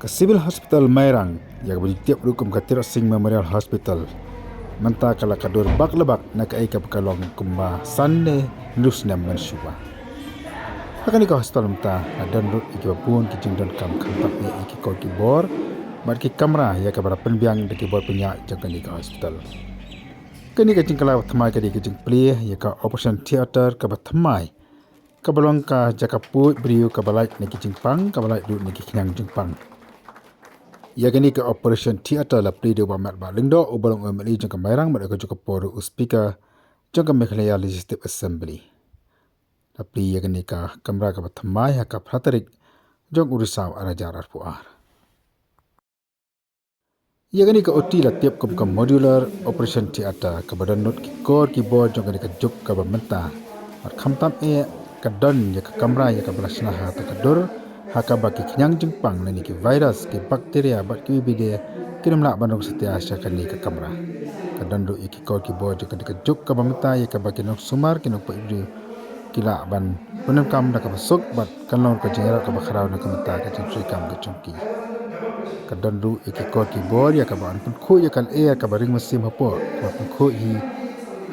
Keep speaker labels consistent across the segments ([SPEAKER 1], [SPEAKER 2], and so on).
[SPEAKER 1] ke Civil Hospital Mairang yang beritiap rukum ke Tirok Singh Memorial Hospital manta kala kadur bak lebak nak ai ka pekalong kumba sanne lusna mensuba hakani ka hospital mta adan rut iki pun kijing dan kam khampak ni iki ko ki bor bar ki kamera ya ka bara penbiang de ki bor punya jangkani ka hospital kani ka jingkala thamai ka di kijing play ya ka operation theater ka bathamai ka balong ka jaka pu briu ka balai ni kijing pang ka balai du ni ki knyang jingpang ya gani ke operation theater la play de ba mat ba lingdo ubalong emeli jang kamairang mat ka jok por speaker jang ka mekhlaya legislative assembly la play ya gani ka kamera ka thamai ha ka phatarik jong urisaw arajar arpuar ya gani ka oti la tiap ka modular operation theater ka badan not ki kor ki board jang ka jok ka ba menta ar khamtam e ka don ya ka kamera ya ka blasna ha ta ka dor haka baki kenyang jengpang ni ki virus ki bakteria bat ki bide kirimla bandung setia asyakan ni ke kamera kadandu iki kor ki board ka juk ka bamta ya ka baki nok sumar ki nok ibri kila ban punam kam da ka basuk bat kanlor ka jengara ka bakharau na kamta ka chintri kam ka chungki kadandu iki kor ki board ya ka ban pun khu ya kal e ka baring masim hapo pun khu hi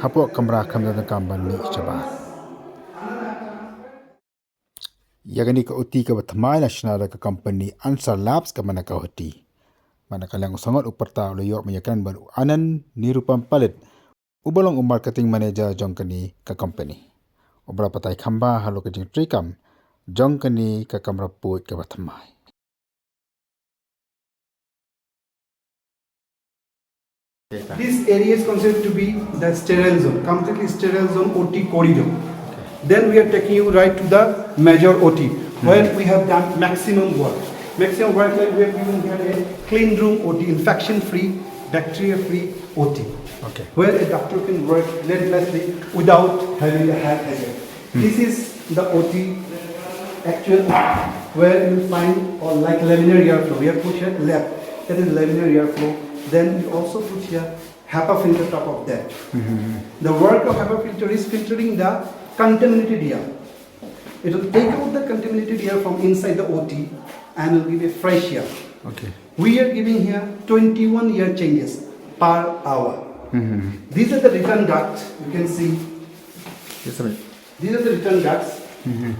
[SPEAKER 1] hapo kamera kam da kam ban ni chaba Yagani ka uti ka bathamai national ka company Ansar Labs ka mana ka uti. Mana kalang sangat uperta lo yok menyakan baru anan nirupam palit ubalong marketing manager jongkani ka company. Ubra patai khamba halo ka jing trikam jongkani ka kamra puit ka bathamai.
[SPEAKER 2] This area is considered to be the sterile zone, completely sterile zone OT corridor. Then we are taking you right to the major OT, where we have done maximum work. Maximum work, like we have given here a clean room OT, infection-free, bacteria-free OT.
[SPEAKER 1] Okay.
[SPEAKER 2] Where a doctor can work relentlessly without having a head hazard. This is the OT actual where you will find or like laminar airflow. We have put here left, that is laminar airflow. Then we also put here HEPA filter top of that. The work of HEPA filter is filtering the contaminated air. It will take out the contaminated air from inside the OT and will give a fresh air.
[SPEAKER 1] Okay.
[SPEAKER 2] We are giving here 21 air changes per hour. These are the return ducts. You can see.
[SPEAKER 1] Yes, right.
[SPEAKER 2] These are the return ducts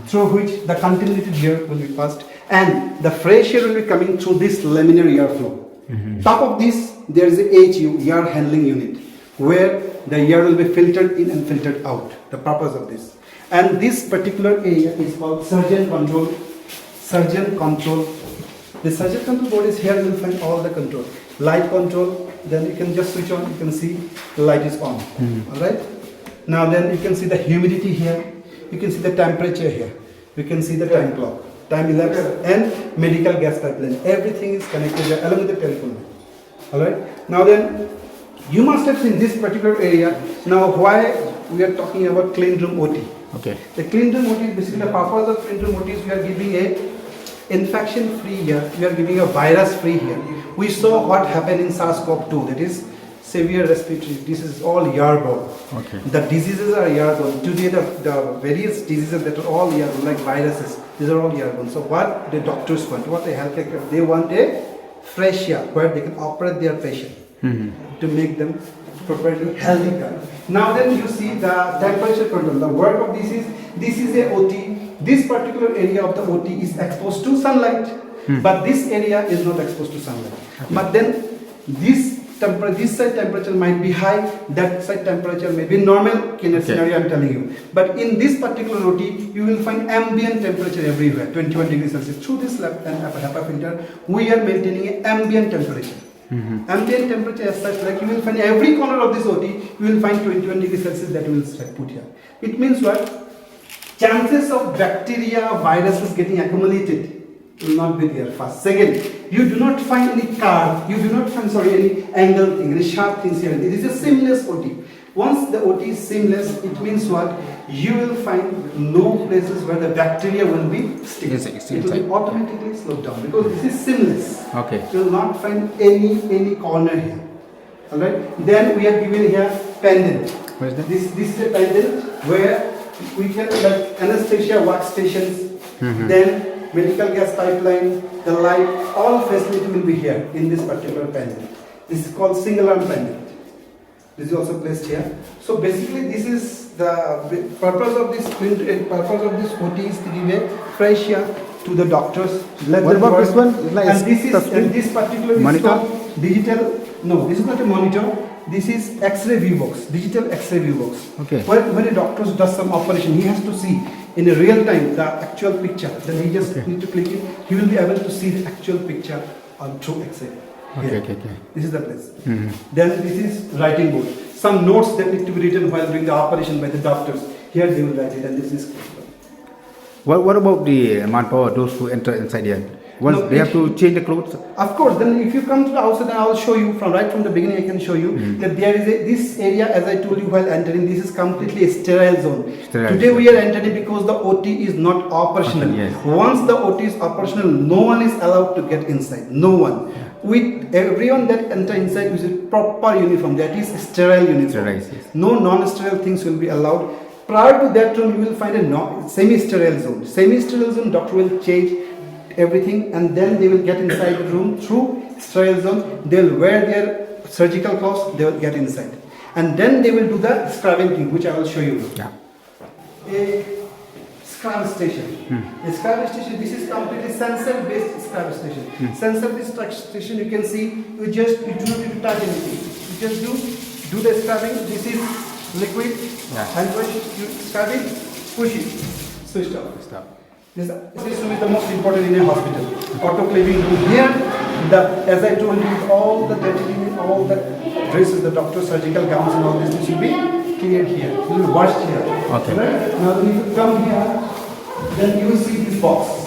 [SPEAKER 2] through which the contaminated air will be passed and the fresh air will be coming through this laminar airflow. Top of this, there is a HU, air handling unit, where the air will be filtered in and filtered out. The purpose of this. And this particular area is called surgeon control. Surgeon control. The surgeon control board is here. You will find all the control. Light control. Then you can just switch on. You can see the light is on. All right. Now then you can see the humidity here. You can see the temperature here. You can see the time clock, time elapsed, and medical gas pipeline. Everything is connected here along with the telephone. All right. Now then, you must have seen this particular area. Now why we are talking about clean room OT.
[SPEAKER 1] Okay.
[SPEAKER 2] The clean room OT is basically the purpose of clean room OT is we are giving a infection-free here. We are giving a virus-free here. We saw what happened in SARS-CoV-2. That is severe respiratory. This is all airborne.
[SPEAKER 1] Okay.
[SPEAKER 2] The diseases are airborne. Today the various diseases that are all airborne, like viruses, these are all airborne. So what the doctors want, what the healthcare, they want a fresh air where they can operate their patient to make them properly healthy. Now then you see the temperature control. The work of this is a OT. This particular area of the OT is exposed to sunlight, but this area is not exposed to sunlight. Okay. But then this side temperature might be high, that side temperature may be normal in a scenario I'm telling you. But in this particular OT, you will find ambient temperature everywhere, 21 degrees Celsius. Through this lab and HEPA filter, we are maintaining an ambient temperature. Ambient temperature as such, like you will find every corner of this OT, you will find 21 degrees Celsius that we will put here. It means what? Chances of bacteria, viruses getting accumulated will not be there first. Second, you do not find any carve, you do not find any angle thing, any sharp things here. This is a seamless OT. Once the OT is seamless, it means what? You will find no places where the bacteria will be sticking. It will be automatically slowed down because this is seamless.
[SPEAKER 1] Okay.
[SPEAKER 2] You will not find any corner here. Alright? Then we are given here pendant.
[SPEAKER 1] What is that?
[SPEAKER 2] This is a pendant where we can like anesthesia workstations. Then medical gas pipeline, the light, all facility will be here in this particular panel. This is called single arm panel. This is also placed here. So basically, this is the purpose of this purpose of this OT is to give a fresh air to the doctors. Let
[SPEAKER 1] What
[SPEAKER 2] them
[SPEAKER 1] about
[SPEAKER 2] work.
[SPEAKER 1] this one? Like
[SPEAKER 2] And this is
[SPEAKER 1] touchscreen?
[SPEAKER 2] and this particular is
[SPEAKER 1] Monitor?
[SPEAKER 2] called digital. No, this is not a monitor. This is X-ray view box, digital X-ray view box.
[SPEAKER 1] Okay.
[SPEAKER 2] When a doctor does some operation, he has to see in a real time the actual picture. Then he just need to click it. He will be able to see the actual picture on through X-ray.
[SPEAKER 1] Okay,
[SPEAKER 2] Here.
[SPEAKER 1] okay, okay.
[SPEAKER 2] This is the place. Then this is writing board. Some notes that need to be written while doing the operation by the doctors. Here they will write it, and this is.
[SPEAKER 1] What about the manpower, those who enter inside here? Once
[SPEAKER 2] No,
[SPEAKER 1] they have to change the clothes?
[SPEAKER 2] Of course, then if you come to the outside, then I will show you from right from the beginning. I can show you that there is this area, as I told you while entering. This is completely a sterile zone.
[SPEAKER 1] Sterile
[SPEAKER 2] Today
[SPEAKER 1] zone.
[SPEAKER 2] we are entering because the OT is not operational.
[SPEAKER 1] Yes.
[SPEAKER 2] Once the OT is operational, no one is allowed to get inside. No one. With everyone that enter inside with a proper uniform, that is sterile uniform.
[SPEAKER 1] Sterilized, yes.
[SPEAKER 2] No non-sterile things will be allowed. Prior to that room, you will find a semi-sterile zone. Semi-sterile zone, doctor will change everything, and then they will get inside the room through sterile zone. They will wear their surgical clothes. They will get inside, and then they will do the scrubbing thing, which I will show you.
[SPEAKER 1] Yeah.
[SPEAKER 2] A scrub station. A scrub station. This is completely sensor-based scrub station. Sensor-based station. You can see. You do not need to touch anything. You just do the scrubbing. This is liquid.
[SPEAKER 1] Yeah.
[SPEAKER 2] Hand wash. You scrub it. Push it. Switch off.
[SPEAKER 1] Stop.
[SPEAKER 2] This room is the most important in a hospital. Autoclaving room. Here, as I told you, all the dirty, all the dresses, the doctor's surgical gowns and all this should be cleared here. It will be washed here.
[SPEAKER 1] Okay.
[SPEAKER 2] Right? Now, when you come here, then you will see this box.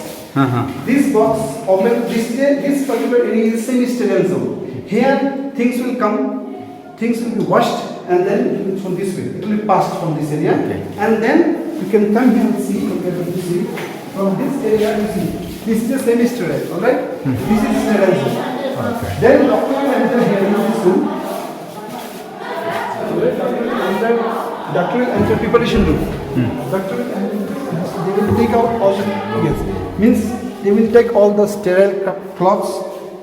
[SPEAKER 2] This box, open, this particular area is semi-sterile zone. Here, things will come, things will be washed, and then it will from this way. It will be passed from this area.
[SPEAKER 1] Okay.
[SPEAKER 2] And then you can come here and see, from this area you see, this is a semi-sterile, alright? This is sterile zone.
[SPEAKER 1] Okay.
[SPEAKER 2] Then doctor will enter here in this room. Doctor will enter preparation room. Doctor will enter, they will take out all the, yes, means they will take all the sterile cloths,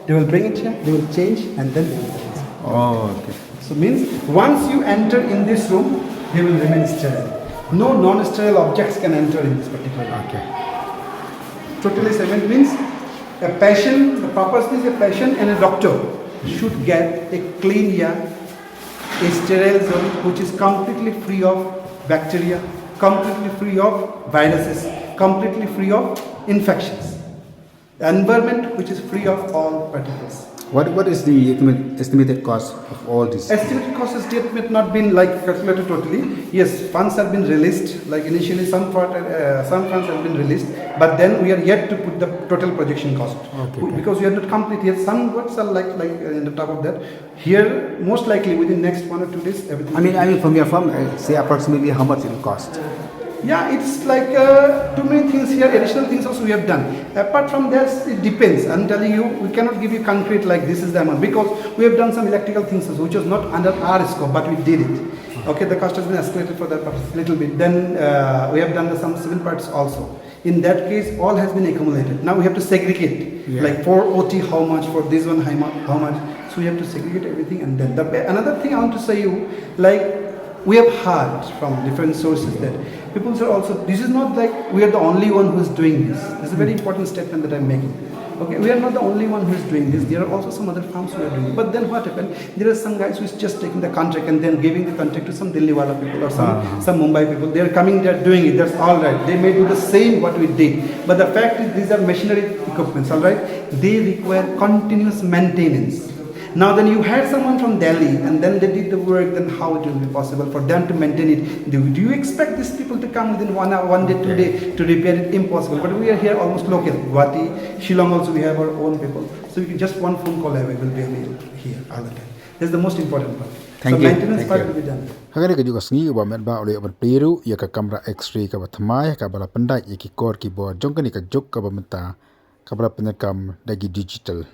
[SPEAKER 2] they will bring it here, they will change, and then they will take it.
[SPEAKER 1] Oh, okay.
[SPEAKER 2] So means once you enter in this room, they will remain sterile. No non-sterile objects can enter in this particular room.
[SPEAKER 1] Okay.
[SPEAKER 2] Totally sterile means a patient, the purpose is a patient and a doctor should get a clean air, a sterile zone which is completely free of bacteria, completely free of viruses, completely free of infections. The environment which is free of all particles.
[SPEAKER 1] What is the estimated cost of all this?
[SPEAKER 2] Estimated cost has yet not been like calculated totally. Yes, funds have been released. Like initially, some funds have been released, but then we are yet to put the total projection cost because we are not complete yet. Some works are like in the top of that. Here, most likely within next 1 or 2 days, everything.
[SPEAKER 1] I mean, from your firm, say approximately how much it will cost?
[SPEAKER 2] Yeah, it's like too many things here, additional things also we have done. Apart from that, it depends. I'm telling you, we cannot give you concrete like this is the amount because we have done some electrical things also, which was not under our scope, but we did it. Okay, the cost has been escalated for that purpose a little bit. Then we have done some civil parts also. In that case, all has been accumulated. Now we have to segregate, like for OT how much, for this one how much. So we have to segregate everything, and then another thing I want to say you, like we have heard from different sources that people are also, this is not like we are the only one who is doing this. This is a very important statement that I'm making. Okay, we are not the only one who is doing this. There are also some other firms who are doing it. But then what happened? There are some guys who is just taking the contract and then giving the contract to some Delhiwala people or some Mumbai people. They are coming, they are doing it. That's all right. They may do the same what we did. But the fact is these are machinery equipments, all right? They require continuous maintenance. Now then you had someone from Delhi and then they did the work, then how it will be possible for them to maintain it? Do you expect these people to come within 1 hour, 1 day, 2 days to repair it? Impossible. But we are here almost local. Guwahati, Shillong also we have our own people. So we can just one phone call away will be available here all the time. That's the most important part.
[SPEAKER 1] Thank
[SPEAKER 2] so
[SPEAKER 1] you.
[SPEAKER 2] maintenance
[SPEAKER 1] Thank
[SPEAKER 2] part
[SPEAKER 1] you.
[SPEAKER 2] will be done.
[SPEAKER 1] Hagani ka juga sngi ba met ba ole ban peru ya ka kamera x-ray ka ba thamai ka bala pandai ya ki kor ki bo jongkani ka jok ka ba menta ka bala penekam dagi digital.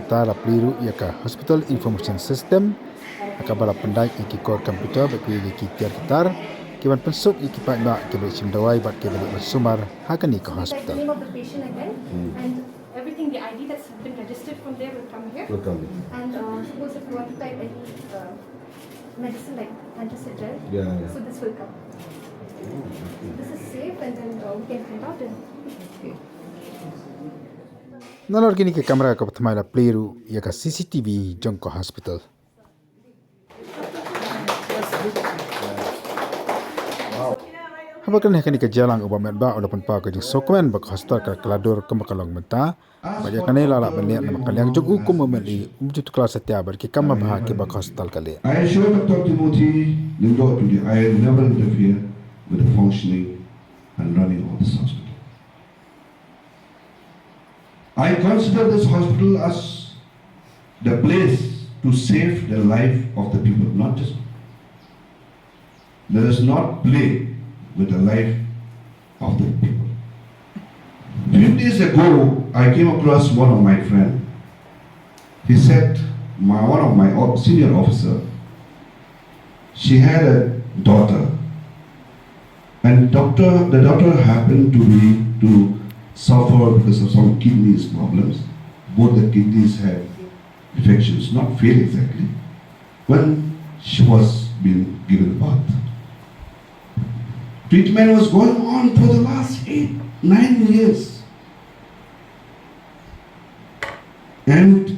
[SPEAKER 1] menta la pliru ia ka hospital information system akabala pendai iki core komputer bagi iki tiar gitar kiban pensuk iki pa ba ke be simdawai bat ke be sumar hakani ka
[SPEAKER 3] Like the
[SPEAKER 1] hospital.
[SPEAKER 3] name of the patient again, and everything, the ID that's been registered from there will come here.
[SPEAKER 4] Will come.
[SPEAKER 3] And suppose if you want to type any medicine like antacid,
[SPEAKER 4] Yeah, yeah.
[SPEAKER 3] so this will come. This is safe, and then we can print out and.
[SPEAKER 1] Nalor kini ke kamera ka pathmai la pliru ia ka CCTV jongko hospital. Habakan hakani ke jalang ubamet ba olapan pa ka jing sokmen bak hospital ka klador ka makalong menta baya kanela la baniat na makalyang jog ukum memeli umjut kelas setia bar ki kama bah ke bak hospital kale.
[SPEAKER 5] I assure Dr. Timothy Lindo today, I will never interfere with the functioning and running of this hospital. I consider this hospital as the place to save the life of the people, not just. Let us not play with the life of the people. Few days ago, I came across one of my friends. He said, one of my senior officer, she had a daughter, and the daughter happened to suffer because of some kidneys problems. Both the kidneys had infections, not fail exactly, when she was being given birth. Treatment was going on for the last 8-9 years. And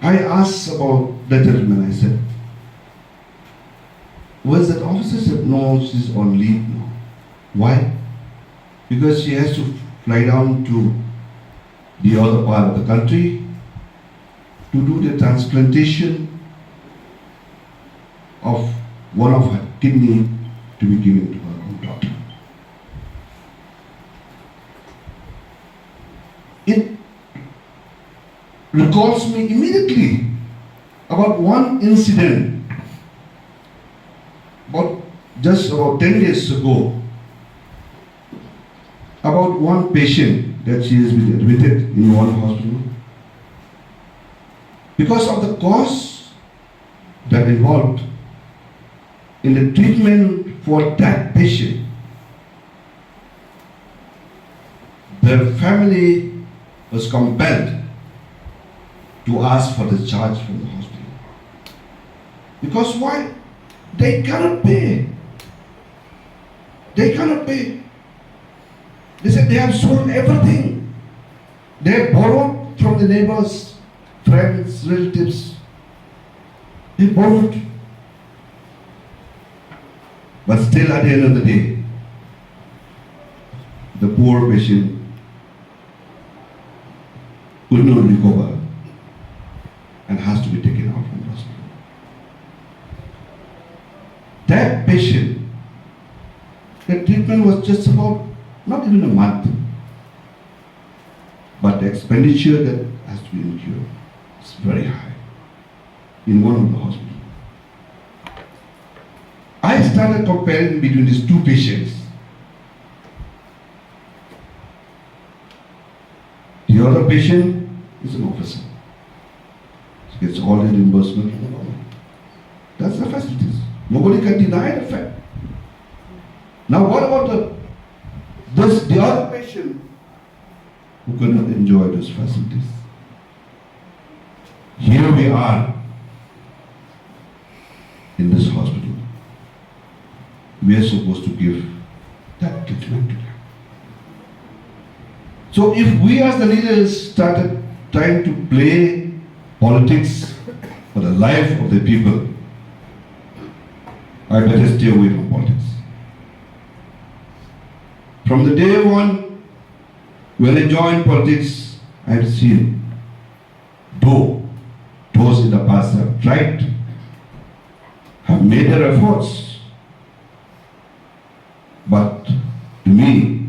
[SPEAKER 5] I asked about the gentleman. I said, was that officer? Said, no, she's on leave now. Why? Because she has to fly down to the other part of the country to do the transplantation of one of her kidney to be given to her own daughter. It recalls me immediately about one incident just about 10 days ago, about one patient that she has been admitted in one hospital. Because of the cost that involved in the treatment for that patient, the family was compelled to ask for the charge from the hospital. Because why? They cannot pay. They cannot pay. They said they have sold everything. They have borrowed from the neighbors, friends, relatives. They borrowed. But still at the end of the day, the poor patient could not recover and has to be taken out from the hospital. That patient, the treatment was just about not even a month, but the expenditure that has to be incurred is very high in one of the hospitals. I started comparing between these two patients. The other patient is an officer. He gets all the reimbursement from the government. That's the facilities. Nobody can deny the fact. Now what about the other patient who cannot enjoy those facilities? Here we are in this hospital. We are supposed to give that treatment to them. So if we as the leaders started trying to play politics for the life of the people, I better stay away from politics. From the day one, when I joined politics, I have seen, though those in the past have tried, have made their efforts, but to me,